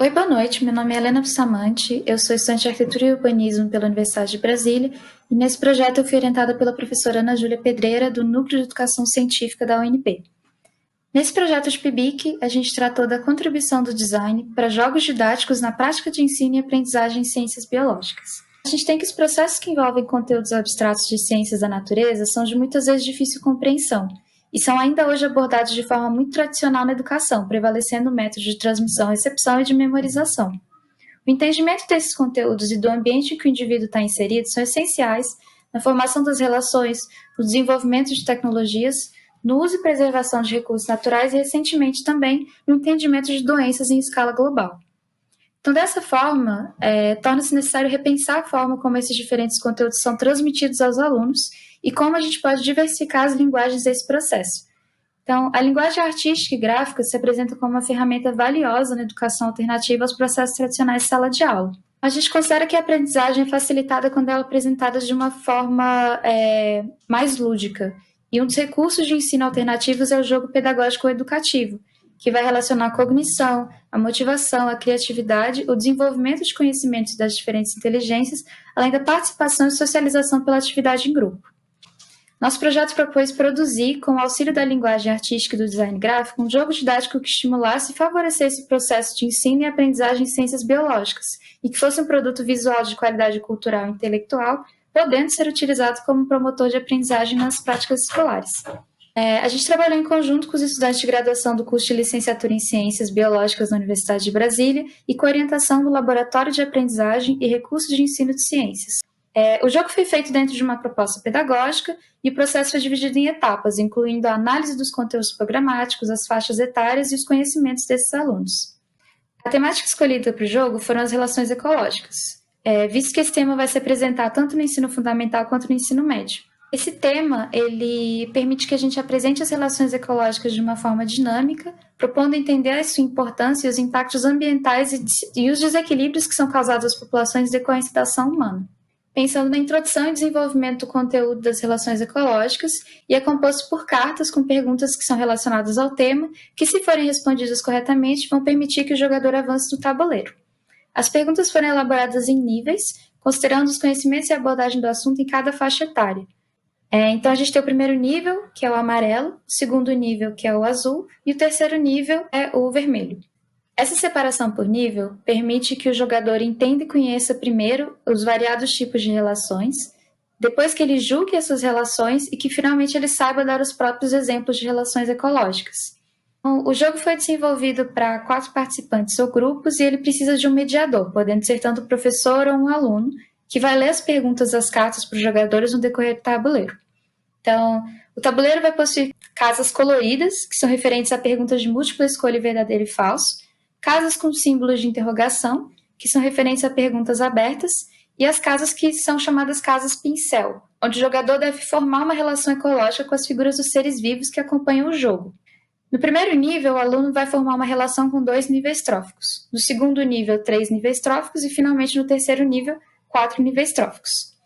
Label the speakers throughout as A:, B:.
A: Oi, boa noite. Meu nome é Helena Bustamante, eu sou estudante de Arquitetura e Urbanismo pela Universidade de Brasília e nesse projeto eu fui orientada pela professora Ana Júlia Pedreira, do Núcleo de Educação Científica da UNB. Nesse projeto de PIBIC, a gente tratou da contribuição do design para jogos didáticos na prática de ensino e aprendizagem em ciências biológicas. A gente tem que os processos que envolvem conteúdos abstratos de ciências da natureza são de muitas vezes difícil compreensão, e são ainda hoje abordados de forma muito tradicional na educação, prevalecendo o método de transmissão, recepção e de memorização. O entendimento desses conteúdos e do ambiente em que o indivíduo está inserido são essenciais na formação das relações, no desenvolvimento de tecnologias, no uso e preservação de recursos naturais e, recentemente, também no entendimento de doenças em escala global. Então, dessa forma, torna-se necessário repensar a forma como esses diferentes conteúdos são transmitidos aos alunos e como a gente pode diversificar as linguagens desse processo. Então, a linguagem artística e gráfica se apresenta como uma ferramenta valiosa na educação alternativa aos processos tradicionais de sala de aula. A gente considera que a aprendizagem é facilitada quando ela é apresentada de uma forma mais lúdica. E um dos recursos de ensino alternativos é o jogo pedagógico educativo, que vai relacionar a cognição, a motivação, a criatividade, o desenvolvimento de conhecimentos das diferentes inteligências, além da participação e socialização pela atividade em grupo. Nosso projeto propôs produzir, com o auxílio da linguagem artística e do design gráfico, um jogo didático que estimulasse e favorecesse o processo de ensino e aprendizagem em ciências biológicas, e que fosse um produto visual de qualidade cultural e intelectual, podendo ser utilizado como promotor de aprendizagem nas práticas escolares. A gente trabalhou em conjunto com os estudantes de graduação do curso de licenciatura em Ciências Biológicas da Universidade de Brasília e com orientação do Laboratório de Aprendizagem e Recursos de Ensino de Ciências. O jogo foi feito dentro de uma proposta pedagógica e o processo foi dividido em etapas, incluindo a análise dos conteúdos programáticos, as faixas etárias e os conhecimentos desses alunos. A temática escolhida para o jogo foram as relações ecológicas, visto que esse tema vai se apresentar tanto no ensino fundamental quanto no ensino médio. Esse tema, ele permite que a gente apresente as relações ecológicas de uma forma dinâmica, propondo entender a sua importância e os impactos ambientais e os desequilíbrios que são causados às populações em decorrência da ação humana. Pensando na introdução e desenvolvimento do conteúdo das relações ecológicas, e é composto por cartas com perguntas que são relacionadas ao tema, que, se forem respondidas corretamente, vão permitir que o jogador avance no tabuleiro. As perguntas foram elaboradas em níveis, considerando os conhecimentos e abordagem do assunto em cada faixa etária. Então, a gente tem o primeiro nível, que é o amarelo, o segundo nível, que é o azul, e o terceiro nível é o vermelho. Essa separação por nível permite que o jogador entenda e conheça primeiro os variados tipos de relações, depois que ele julgue essas relações e que finalmente ele saiba dar os próprios exemplos de relações ecológicas. Então, o jogo foi desenvolvido para 4 participantes ou grupos e ele precisa de um mediador, podendo ser tanto o professor ou um aluno, que vai ler as perguntas das cartas para os jogadores no decorrer do tabuleiro. Então, o tabuleiro vai possuir casas coloridas, que são referentes a perguntas de múltipla escolha verdadeiro e falso, casas com símbolos de interrogação, que são referentes a perguntas abertas, e as casas que são chamadas casas pincel, onde o jogador deve formar uma relação ecológica com as figuras dos seres vivos que acompanham o jogo. No primeiro nível, o aluno vai formar uma relação com 2 níveis tróficos. No segundo nível, 3 níveis tróficos, e finalmente no terceiro nível, 4 níveis tróficos.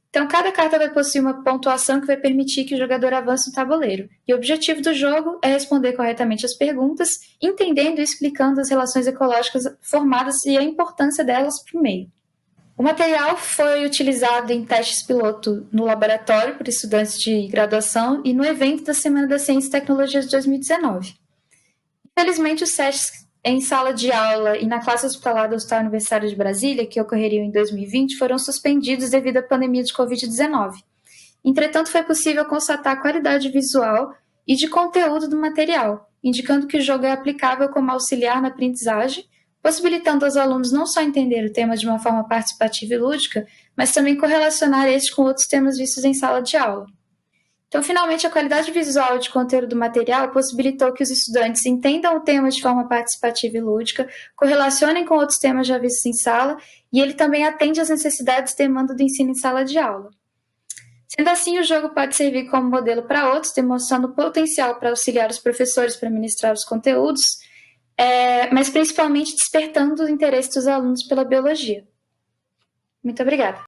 A: Então, cada carta vai possuir uma pontuação que vai permitir que o jogador avance no tabuleiro. E o objetivo do jogo é responder corretamente as perguntas, entendendo e explicando as relações ecológicas formadas e a importância delas para o meio. O material foi utilizado em testes piloto no laboratório por estudantes de graduação e no evento da Semana da Ciência e Tecnologia de 2019. Infelizmente, os testes em sala de aula e na classe hospitalar do Hospital Universitário de Brasília, que ocorreriam em 2020, foram suspendidos devido à pandemia de Covid-19. Entretanto, foi possível constatar a qualidade visual e de conteúdo do material, indicando que o jogo é aplicável como auxiliar na aprendizagem, possibilitando aos alunos não só entender o tema de uma forma participativa e lúdica, mas também correlacionar este com outros temas vistos em sala de aula. Então, finalmente, a qualidade visual e de conteúdo do material possibilitou que os estudantes entendam o tema de forma participativa e lúdica, correlacionem com outros temas já vistos em sala, e ele também atende às necessidades e demanda do ensino em sala de aula. Sendo assim, o jogo pode servir como modelo para outros, demonstrando o potencial para auxiliar os professores para ministrar os conteúdos, mas principalmente despertando o interesse dos alunos pela biologia. Muito obrigada.